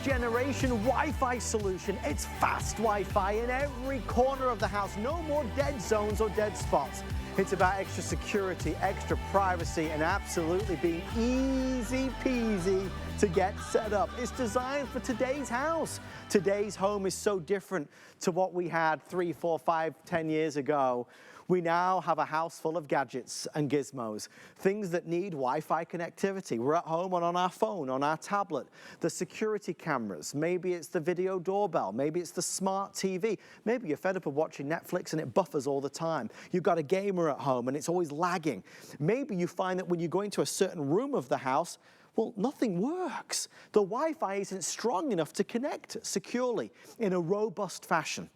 next generation Wi-Fi solution. It's fast Wi-Fi in every corner of the house. No more dead zones or dead spots. It's about extra security, extra privacy, and absolutely being easy peasy to get set up. It's designed for today's house. Today's home is so different to what we had 3, 4, 5, 10 years ago. We now have a house full of gadgets and gizmos, things that need Wi-Fi connectivity. We're at home and on our phone, on our tablet. The security cameras, maybe it's the video doorbell, maybe it's the smart TV. Maybe you're fed up of watching Netflix and it buffers all the time. You've got a gamer at home and it's always lagging. Maybe you find that when you go into a certain room of the house, well, nothing works. The Wi-Fi isn't strong enough to connect securely in a robust fashion.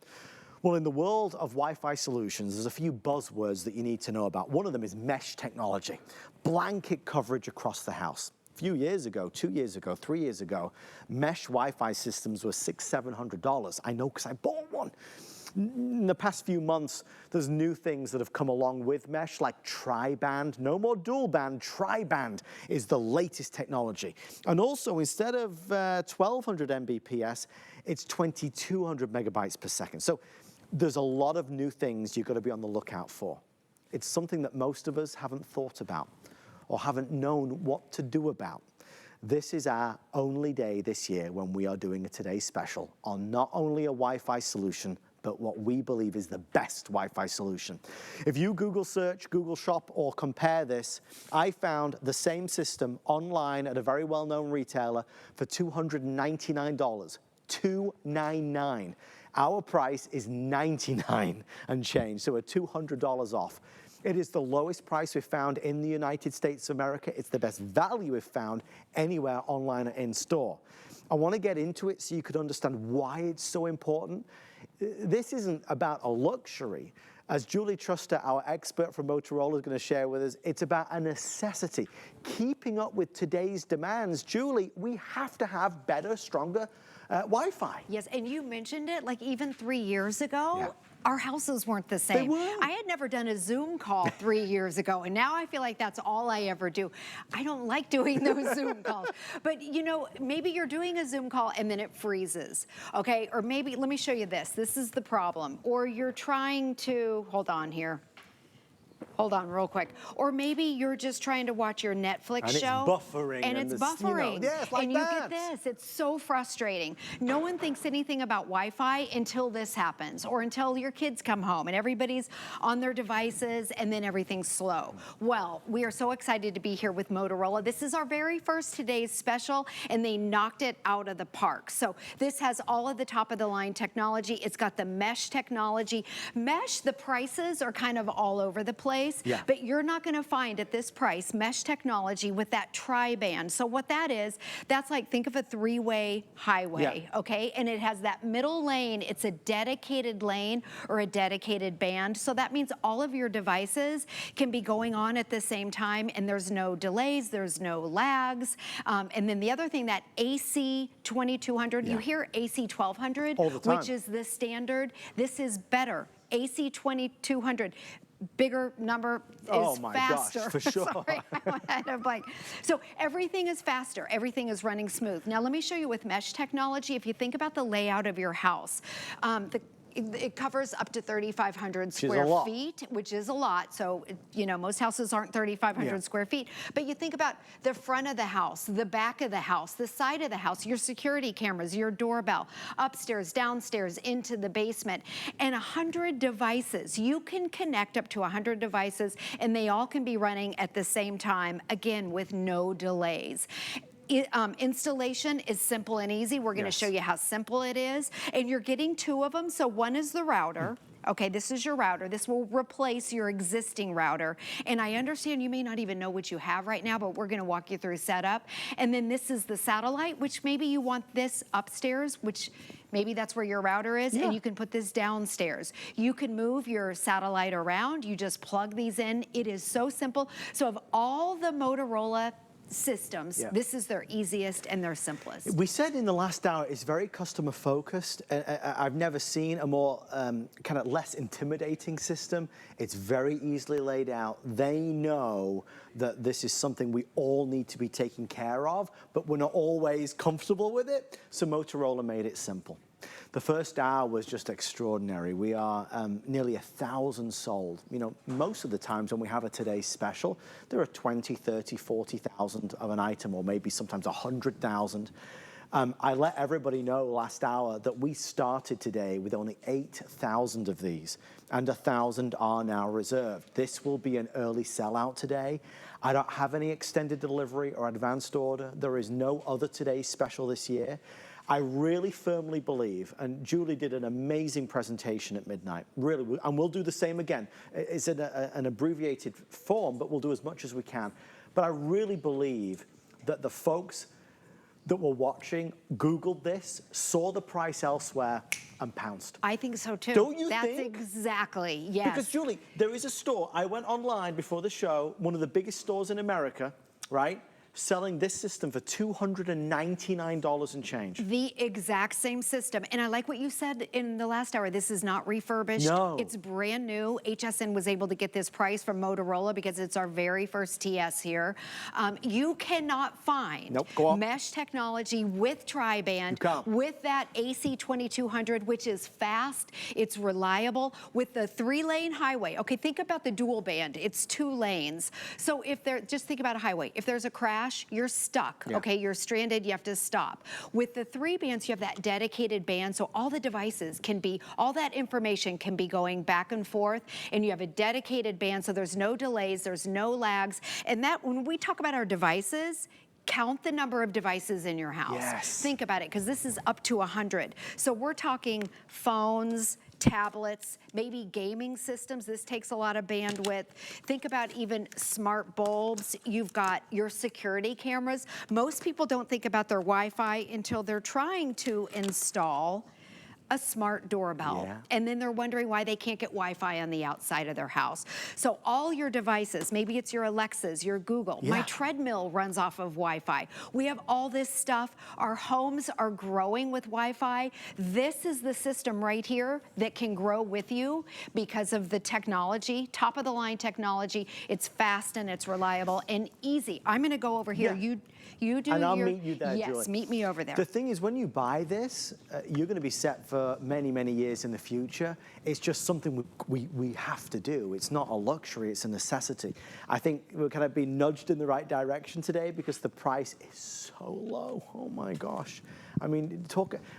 Well, in the world of Wi-Fi solutions, there's a few buzzwords that you need to know about. One of them is mesh technology, blanket coverage across the house. A few years ago, 2 years ago, 3 years ago, mesh Wi-Fi systems were $600, $700. I know because I bought one. In the past few months, there's new things that have come along with mesh, like TriBand. No more dual band. TriBand is the latest technology. And also, instead of 1200 Mbps, it's 2200 megabytes per second. So there's a lot of new things you've got to be on the lookout for. It's something that most of us haven't thought about or haven't known what to do about. This is our only day this year when we are doing a Today Special on not only a Wi-Fi solution, but what we believe is the best Wi-Fi solution. If you Google search, Google shop, or compare this, I found the same system online at a very well-known retailer for $299, $299. Our price is $99 and change, so we're $200 off. It is the lowest price we've found in the United States of America. It's the best value we've found anywhere online or in store. I want to get into it so you could understand why it's so important. This isn't about a luxury. As Julie Truster, our expert from Motorola, is going to share with us, it's about a necessity. Keeping up with today's demands, Julie, we have to have better, stronger Wi-Fi. Yes, and you mentioned it, like even 3 years ago, yeah. Our houses weren't the same. They weren't. I had never done a Zoom call 3 years ago, and now I feel like that's all I ever do. I don't like doing those Zoom calls. But you know, maybe you're doing a Zoom call and then it freezes, okay? Or maybe, let me show you this. This is the problem. Or you're trying to, hold on here. Hold on real quick. Or maybe you're just trying to watch your Netflix show. Buffering. And it's buffering. You know, yeah, it's like and that. You get this. It's so frustrating. No one thinks anything about Wi-Fi until this happens, or until your kids come home and everybody's on their devices and then everything's slow. Well, we are so excited to be here with Motorola. This is our very first Today's Special, and they knocked it out of the park. So this has all of the top of the line technology. It's got the mesh technology. Mesh, the prices are kind of all over the place. Yeah. But you're not going to find at this price mesh technology with that tri-band. So what that is, that's like, think of a three-way highway, yeah. Okay? And it has that middle lane. It's a dedicated lane or a dedicated band. So that means all of your devices can be going on at the same time, and there's no delays, there's no lags. And then the other thing, that AC 2200, you hear AC 1200, all the time. Which is the standard. This is better. AC 2200. Bigger number is oh my faster. Gosh, for sure. Sorry, I had a blank. So everything is faster. Everything is running smooth. Now let me show you with mesh technology. If you think about the layout of your house, it covers up to 3,500 square feet, which is a lot. So, you know, most houses aren't 3,500 square feet. But you think about the front of the house, the back of the house, the side of the house, your security cameras, your doorbell, upstairs, downstairs, into the basement, and 100 devices. You can connect up to 100 devices, and they all can be running at the same time, again, with no delays. Installation is simple and easy. We're going to show you how simple it is. And you're getting 2 of them. So one is the router. Okay, this is your router. This will replace your existing router. And I understand you may not even know what you have right now, but we're going to walk you through setup. And then this is the satellite, which maybe you want this upstairs, which maybe that's where your router is, and you can put this downstairs. You can move your satellite around. You just plug these in. It is so simple. So of all the Motorola systems, Yeah. this is their easiest and their simplest. We said in the last hour, it's very customer focused. I've never seen a more kind of less intimidating system. It's very easily laid out. They know that this is something we all need to be taking care of, but we're not always comfortable with it. So Motorola made it simple. The first hour was just extraordinary. We are nearly 1,000 sold. You know, most of the times when we have a today's special, there are 20, 30, 40,000 of an item, or maybe sometimes 100,000. I let everybody know last hour that we started today with only 8,000 of these, and 1,000 are now reserved. This will be an early sellout today. I don't have any extended delivery or advanced order. There is no other today's special this year. I really firmly believe, and Julie did an amazing presentation at midnight, really, and we'll do the same again. It's in an abbreviated form, but we'll do as much as we can. But I really believe that the folks that were watching Googled this, saw the price elsewhere, and pounced. I think so too. Don't you That's think? exactly, yes. Because Julie, there is a store, I went online before the show, one of the biggest stores in America, right? Selling this system for $299 and change. The exact same system. And I like what you said in the last hour. This is not refurbished. No. It's brand new. HSN was able to get this price from Motorola because it's our very first TS here. You cannot find Nope, go on. mesh technology with TriBand, with that AC2200, which is fast, it's reliable, with the 3-lane highway. Okay, think about the dual band. It's 2 lanes. So if there, just think about a highway. If there's a crash, you're stuck, okay? You're stranded, you have to stop. With the 3 bands, you have that dedicated band, so all the devices can be, all that information can be going back and forth, and you have a dedicated band, so there's no delays, there's no lags. And that, when we talk about our devices, count the number of devices in your house. Yes. Think about it, because this is up to 100. So we're talking phones, tablets, maybe gaming systems. This takes a lot of bandwidth. Think about even smart bulbs. You've got your security cameras. Most people don't think about their Wi-Fi until they're trying to install a smart doorbell. And then they're wondering why they can't get Wi-Fi on the outside of their house. So all your devices, maybe it's your Alexas, your Google. My treadmill runs off of Wi-Fi. We have all this stuff. Our homes are growing with Wi-Fi. This is the system right here that can grow with you because of the technology, top of the line technology. It's fast and it's reliable and easy. I'm gonna go over here. You do and I'll your, meet you there, yes, Julie. meet me over there. The thing is, when you buy this, you're going to be set for many, many years in the future. It's just something we have to do. It's not a luxury, it's a necessity. I think we're kind of being nudged in the right direction today because the price is so low. Oh my gosh. I mean,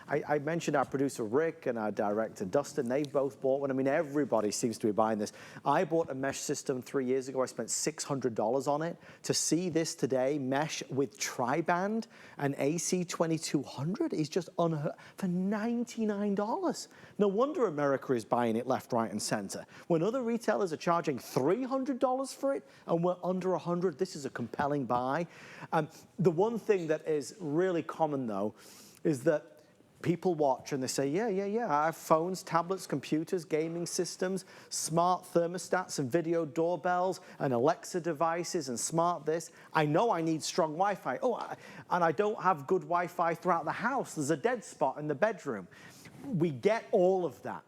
I mentioned our producer Rick and our director Dustin, they've both bought one. I mean, everybody seems to be buying this. I bought a mesh system 3 years ago. I spent $600 on it. To see this today, mesh with TriBand and AC2200 is just unheard for $99. No wonder America is buying it left, right, and center. When other retailers are charging $300 for it and we're under $100, this is a compelling buy. The one thing that is really common though, is that people watch and they say, yeah, I have phones, tablets, computers, gaming systems, smart thermostats and video doorbells and Alexa devices and smart this. I know I need strong Wi-Fi. And I don't have good Wi-Fi throughout the house. There's a dead spot in the bedroom. We get all of that.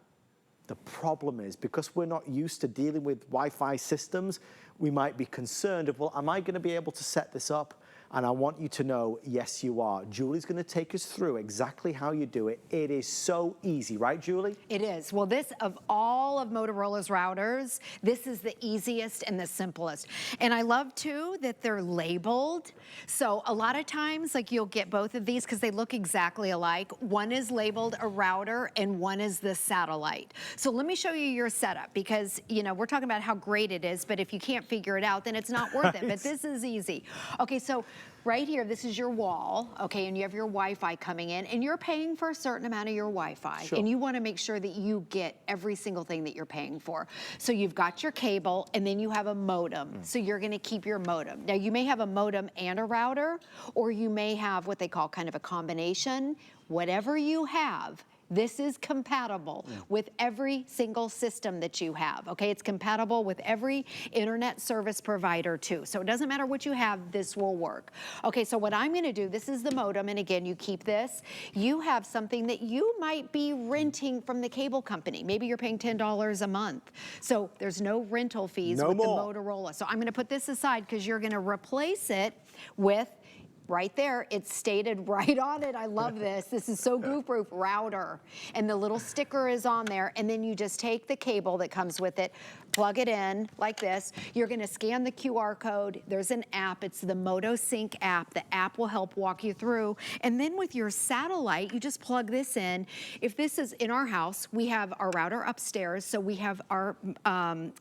The problem is, because we're not used to dealing with Wi-Fi systems, we might be concerned of, well, am I gonna be able to set this up? And I want you to know, yes, you are. Julie's gonna take us through exactly how you do it. It is so easy, right, Julie? It is. Well, this, of all of Motorola's routers, this is the easiest and the simplest. And I love, too, that they're labeled. So a lot of times, like, you'll get both of these because they look exactly alike. One is labeled a router and one is the satellite. So let me show you your setup because, you know, we're talking about how great it is, but if you can't figure it out, then it's not worth it. But this is easy. Okay, so right here, this is your wall, okay, and you have your Wi-Fi coming in, and you're paying for a certain amount of your Wi-Fi, and you want to make sure that you get every single thing that you're paying for. So you've got your cable, and then you have a modem, so you're going to keep your modem. Now, you may have a modem and a router, or you may have what they call kind of a combination. Whatever you have, This is compatible with every single system that you have, okay? It's compatible with every internet service provider too. So it doesn't matter what you have, this will work. Okay, so what I'm gonna do, this is the modem, and again, you keep this. You have something that you might be renting from the cable company. Maybe you're paying $10 a month. So there's no rental fees with the Motorola. So I'm gonna put this aside because you're gonna replace it with, right there, it's stated right on it. I love this. This is so goof-proof, router. And the little sticker is on there. And then you just take the cable that comes with it, plug it in like this. You're gonna scan the QR code. There's an app. It's the MotoSync app. The app will help walk you through. And then with your satellite, you just plug this in. If this is in our house, we have our router upstairs, so we have our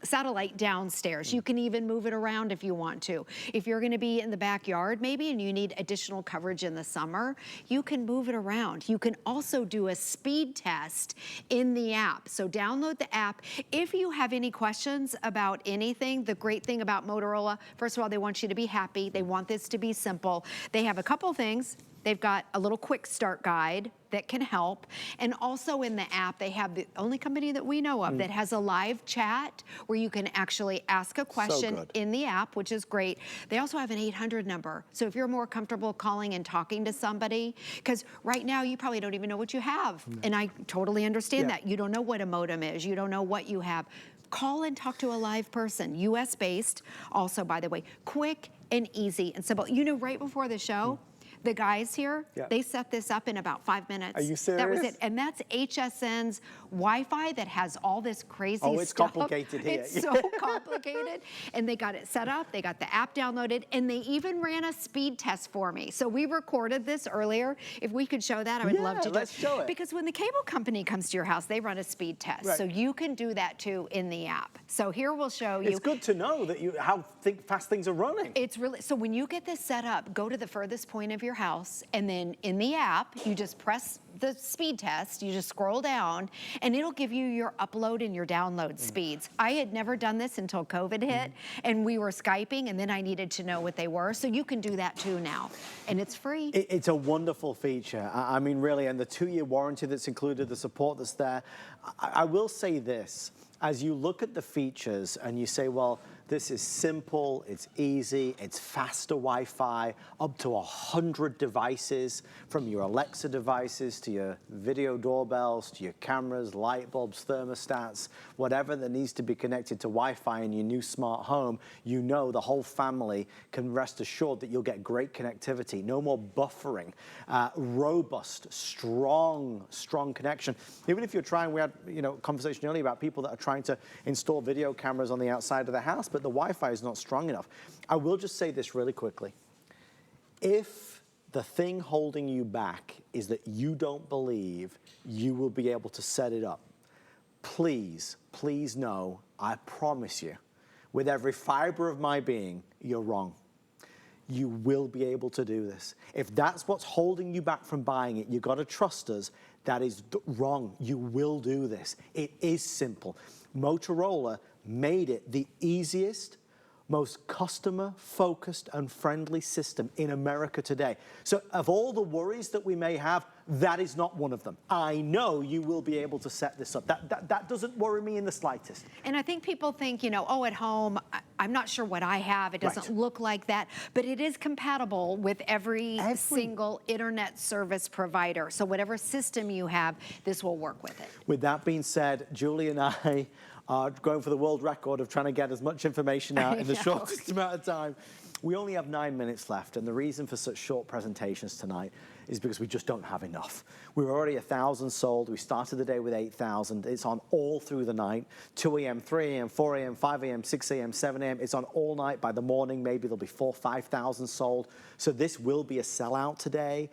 satellite downstairs. You can even move it around if you want to. If you're gonna be in the backyard maybe and you need additional coverage in the summer, you can move it around. You can also do a speed test in the app. So download the app. If you have any questions about anything, the great thing about Motorola, first of all, they want you to be happy. They want this to be simple. They have a couple things. They've got a little quick start guide that can help. And also in the app, they have the only company that we know of that has a live chat where you can actually ask a question in the app, which is great. They also have an 800 number. So if you're more comfortable calling and talking to somebody, because right now you probably don't even know what you have. And I totally understand that. You don't know what a modem is. You don't know what you have. Call and talk to a live person, US based. Also, by the way, quick and easy and simple. You know, right before the show, the guys here, they set this up in about 5 minutes. Are you serious? That was it. And that's HSN's Wi-Fi that has all this crazy stuff. Oh, it's complicated here. It's so complicated. And they got it set up, they got the app downloaded, and they even ran a speed test for me. So we recorded this earlier. If we could show that, I would love to. Let's show it. Because when the cable company comes to your house, they run a speed test. So you can do that too in the app. So here we'll show you. It's good to know that how fast things are running. It's really, so when you get this set up, go to the furthest point of your house, and then in the app, you just press the speed test, you just scroll down, and it'll give you your upload and your download speeds. I had never done this until COVID hit, and we were Skyping, and then I needed to know what they were, so you can do that too now, and it's free. It's a wonderful feature. I mean, really, and the 2-year warranty that's included, the support that's there. I will say this, as you look at the features and you say, well, this is simple, it's easy, it's faster Wi-Fi, up to 100 devices, from your Alexa devices to your video doorbells, to your cameras, light bulbs, thermostats, whatever that needs to be connected to Wi-Fi in your new smart home, you know the whole family can rest assured that you'll get great connectivity, no more buffering, robust, strong connection. Even if you're trying, we had a conversation earlier about people that are trying to install video cameras on the outside of the house, but the Wi-Fi is not strong enough. I will just say this really quickly. If the thing holding you back is that you don't believe you will be able to set it up, please, please know, I promise you, with every fiber of my being, you're wrong. You will be able to do this. If that's what's holding you back from buying it, you got to trust us. That is wrong. You will do this. It is simple. Motorola made it the easiest, most customer-focused and friendly system in America today. So of all the worries that we may have, that is not one of them. I know you will be able to set this up. That doesn't worry me in the slightest. And I think people think, oh, at home, I'm not sure what I have. It doesn't look like that. But it is compatible with every single internet service provider. So whatever system you have, this will work with it. With that being said, Julie and I are going for the world record of trying to get as much information out in the shortest amount of time. We only have 9 minutes left, and the reason for such short presentations tonight is because we just don't have enough. We're already 1,000 sold. We started the day with 8,000. It's on all through the night, 2 a.m., 3 a.m., 4 a.m., 5 a.m., 6 a.m., 7 a.m. It's on all night. By the morning, maybe there'll be 4,000, 5,000 sold. So this will be a sellout today.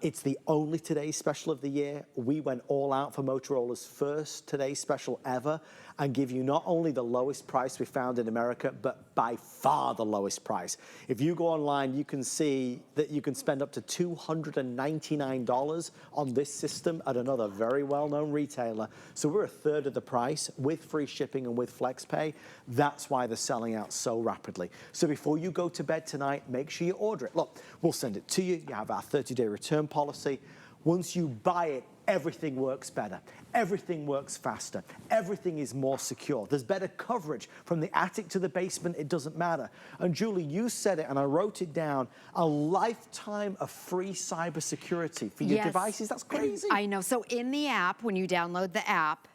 It's the only Today Special of the year. We went all out for Motorola's first Today Special ever and give you not only the lowest price we found in America, but by far the lowest price. If you go online, you can see that you can spend up to $299 on this system at another very well-known retailer. So we're a third of the price with free shipping and with FlexPay. That's why they're selling out so rapidly. So before you go to bed tonight, make sure you order it. Look, we'll send it to you. You have our 30-day return policy. Once you buy it, everything works better. Everything works faster. Everything is more secure. There's better coverage from the attic to the basement. It doesn't matter. And Julie, you said it, and I wrote it down, a lifetime of free cybersecurity for your devices. That's crazy. I know. So in the app, when you download the app,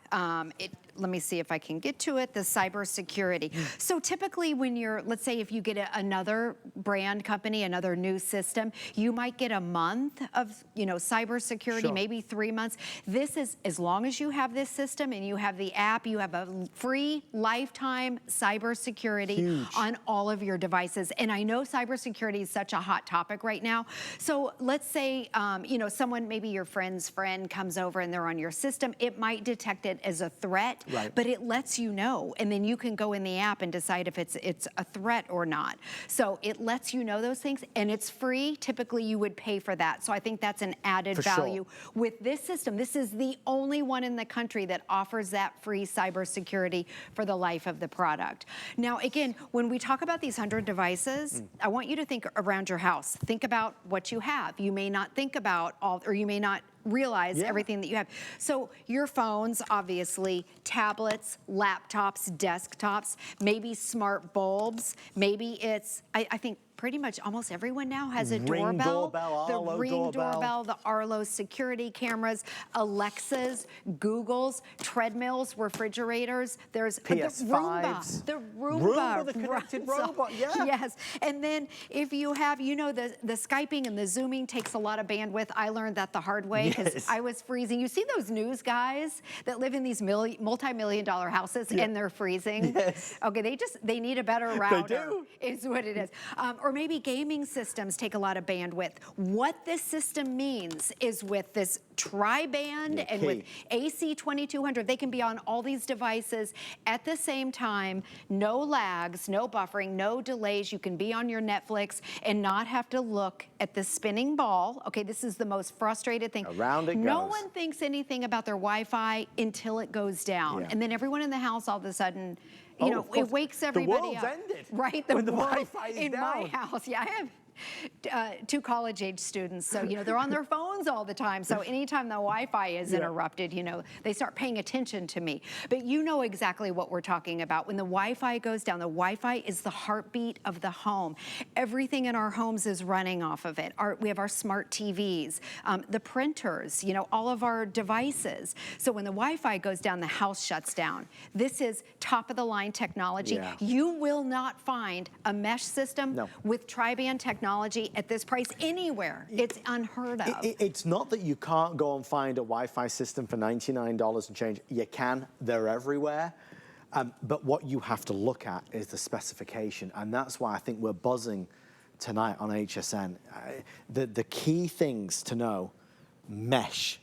let me see if I can get to it, the cybersecurity. So typically when you're, let's say if you get another brand company, another new system, you might get a month of, cybersecurity, maybe 3 months. This is, as long as you have this system and you have the app, you have a free lifetime cybersecurity on all of your devices. And I know cybersecurity is such a hot topic right now. So let's say, someone, maybe your friend's friend comes over and they're on your system, it might detect it as a threat. But it lets you know, and then you can go in the app and decide if it's a threat or not. So it lets you know those things, and it's free. Typically, you would pay for that. So I think that's an added value. With this system, this is the only one in the country that offers that free cybersecurity for the life of the product. Now, again, when we talk about these 100 devices, I want you to think around your house. Think about what you have. You may not think about all, or you may not realize everything that you have. So your phones, obviously, tablets, laptops, desktops, maybe smart bulbs, maybe it's, I think pretty much almost everyone now has a doorbell. The Ring doorbell, the Arlo security cameras, Alexas, Googles, treadmills, refrigerators. There's PS5s. the Roomba, the connected robot, Yes, and then if you have, the Skyping and the Zooming takes a lot of bandwidth. I learned that the hard way because I was freezing. You see those news guys that live in these multi-million-dollar houses and they're freezing? Okay, they need a better router. They do. Is what it is. Or maybe gaming systems take a lot of bandwidth. What this system means is with this TriBand and with AC 2200, they can be on all these devices at the same time, no lags, no buffering, no delays. You can be on your Netflix and not have to look at the spinning ball. Okay, this is the most frustrated thing. Around it goes. No one thinks anything about their Wi-Fi until it goes down. And then everyone in the house all of a sudden, it wakes everybody up. The world's ended. Right? When the Wi-Fi is in down. my house, I have 2 college-age students, so they're on their phones all the time. So anytime the Wi-Fi is interrupted, they start paying attention to me. But you know exactly what we're talking about. When the Wi-Fi goes down, the Wi-Fi is the heartbeat of the home. Everything in our homes is running off of it. We have our smart TVs, the printers, all of our devices. So when the Wi-Fi goes down, the house shuts down. This is top-of-the-line technology. You will not find a mesh system with TriBand technology at this price anywhere. It's unheard of. It's not that you can't go and find a Wi-Fi system for $99 and change. You can. They're everywhere. But what you have to look at is the specification. And that's why I think we're buzzing tonight on HSN. The key things to know, mesh.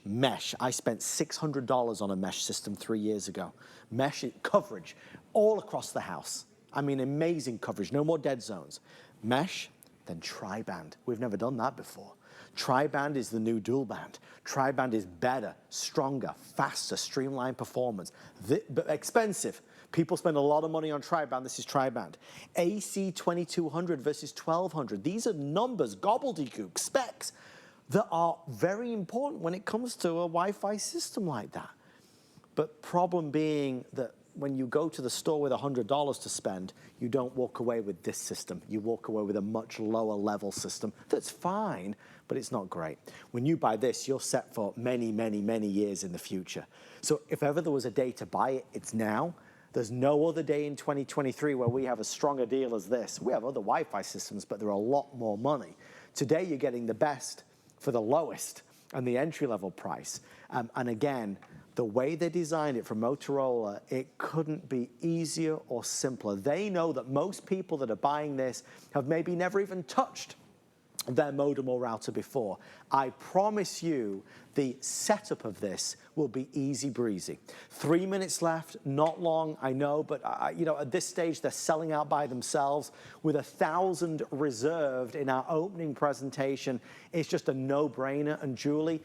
I spent $600 on a mesh system 3 years ago. Mesh coverage all across the house. I mean, amazing coverage. No more dead zones. Mesh, then TriBand. We've never done that before. TriBand is the new dual band. TriBand is better, stronger, faster, streamlined performance, but expensive. People spend a lot of money on TriBand. This is TriBand. AC 2200 versus 1200. These are numbers, gobbledygook, specs that are very important when it comes to a Wi-Fi system like that. But problem being that when you go to the store with $100 to spend, you don't walk away with this system. You walk away with a much lower level system that's fine, but it's not great. When you buy this, you're set for many, many, many years in the future. So if ever there was a day to buy it, it's now. There's no other day in 2023 where we have a stronger deal as this. We have other Wi-Fi systems, but they're a lot more money. Today, you're getting the best for the lowest and the entry-level price. And again, the way they designed it for Motorola, it couldn't be easier or simpler. They know that most people that are buying this have maybe never even touched their modem or router before. I promise you the setup of this will be easy breezy. 3 minutes left, not long, I know, but at this stage they're selling out by themselves with 1,000 reserved in our opening presentation. It's just a no-brainer. And Julie,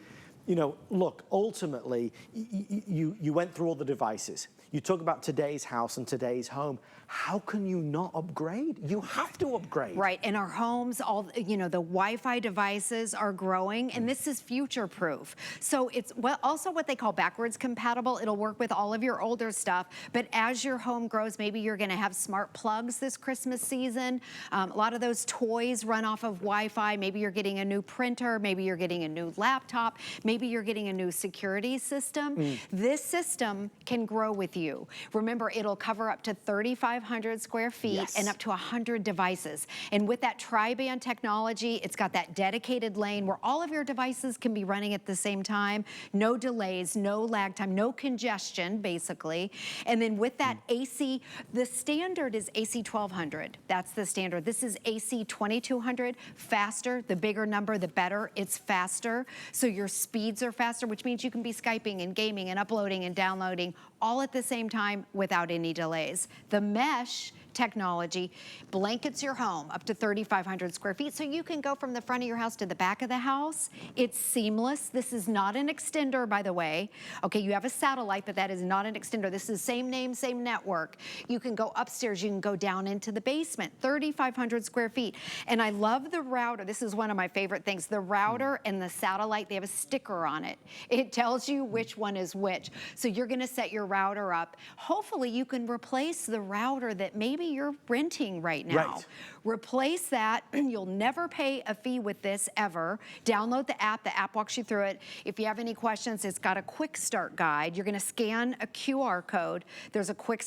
look, ultimately, you went through all the devices. You talk about today's house and today's home. How can you not upgrade? You have to upgrade. Right, in our homes, the Wi-Fi devices are growing, and this is future-proof. So it's also what they call backwards compatible. It'll work with all of your older stuff, but as your home grows, maybe you're gonna have smart plugs this Christmas season. A lot of those toys run off of Wi-Fi. Maybe you're getting a new printer, maybe you're getting a new laptop, maybe you're getting a new security system. This system can grow with you. Remember, it'll cover up to 3,500 square feet and up to 100 devices. And with that TriBand technology, it's got that dedicated lane where all of your devices can be running at the same time. No delays, no lag time, no congestion, basically. And then with that AC, the standard is AC 1200. That's the standard. This is AC 2200, faster. The bigger number, the better. It's faster. So your speeds are faster, which means you can be Skyping and gaming and uploading and downloading all at the same time without any delays. The mesh technology blankets your home up to 3,500 square feet, so you can go from the front of your house to the back of the house. It's seamless. This is not an extender, by the way. Okay, you have a satellite, but that is not an extender. This is same name, same network. You can go upstairs, you can go down into the basement, 3,500 square feet. And I love the router. This is one of my favorite things. The router and the satellite, they have a sticker on it. It tells you which one is which. So you're gonna set your router up. Hopefully you can replace the router that maybe you're renting right now. Right. Replace that. You'll never pay a fee with this ever. Download the app. The app walks you through it. If you have any questions, it's got a quick start guide. You're going to scan a QR code. There's a quick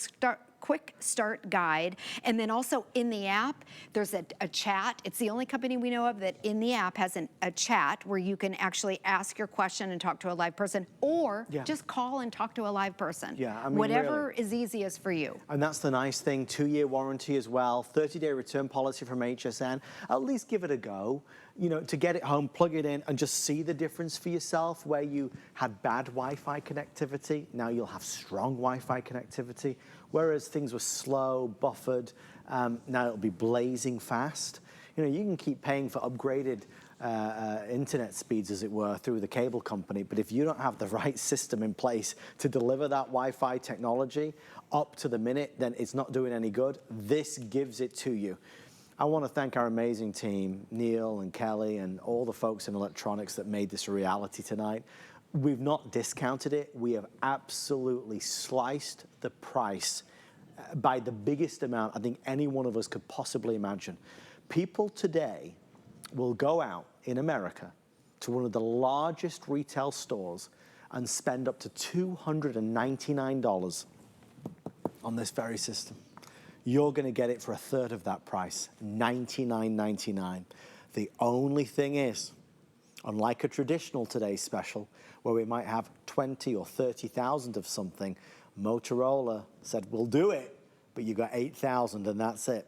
start guide. And then also in the app, there's a chat. It's the only company we know of that in the app has a chat where you can actually ask your question and talk to a live person, or just call and talk to a live person. Yeah, I mean, whatever really is easiest for you. And that's the nice thing, 2-year warranty as well, 30-day return policy from HSN. At least give it a go. You know, to get it home, plug it in, and just see the difference for yourself. Where you had bad Wi-Fi connectivity, now you'll have strong Wi-Fi connectivity. Whereas things were slow, buffered, now it'll be blazing fast. You know, you can keep paying for upgraded internet speeds, as it were, through the cable company, but if you don't have the right system in place to deliver that Wi-Fi technology up to the minute, then it's not doing any good. This gives it to you. I want to thank our amazing team, Neil and Kelly and all the folks in electronics that made this a reality tonight. We've not discounted it. We have absolutely sliced the price by the biggest amount I think any one of us could possibly imagine. People today will go out in America to one of the largest retail stores and spend up to $299 on this very system. You're going to get it for a third of that price, $99.99. The only thing is, unlike a traditional today's special, where we might have 20 or 30,000 of something, Motorola said, we'll do it, but you got 8,000 and that's it.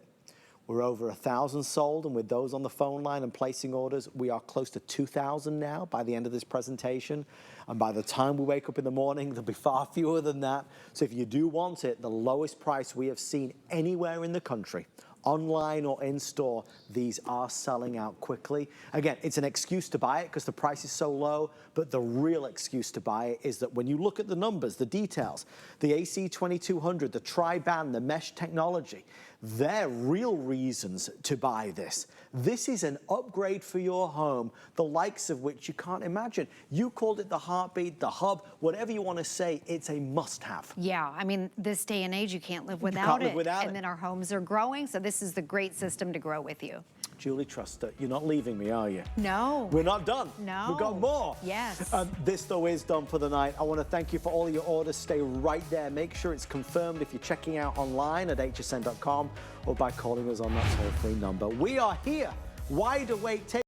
We're over 1,000 sold, and with those on the phone line and placing orders, we are close to 2,000 now by the end of this presentation. And by the time we wake up in the morning, there'll be far fewer than that. So if you do want it, the lowest price we have seen anywhere in the country, online or in store, these are selling out quickly. Again, it's an excuse to buy it because the price is so low, but the real excuse to buy it is that when you look at the numbers, the details, the AC 2200, the TriBand, the mesh technology, they're real reasons to buy this. This is an upgrade for your home, the likes of which you can't imagine. You called it the heartbeat, the hub, whatever you want to say, it's a must-have. Yeah, I mean, this day and age, you can't live without it. And then our homes are growing, so this is the great system to grow with you. Julie Truster, you're not leaving me, are you? No. We're not done. No. We've got more. Yes. This, though, is done for the night. I want to thank you for all your orders. Stay right there. Make sure it's confirmed if you're checking out online at hsn.com or by calling us on that toll-free number. We are here, wide awake.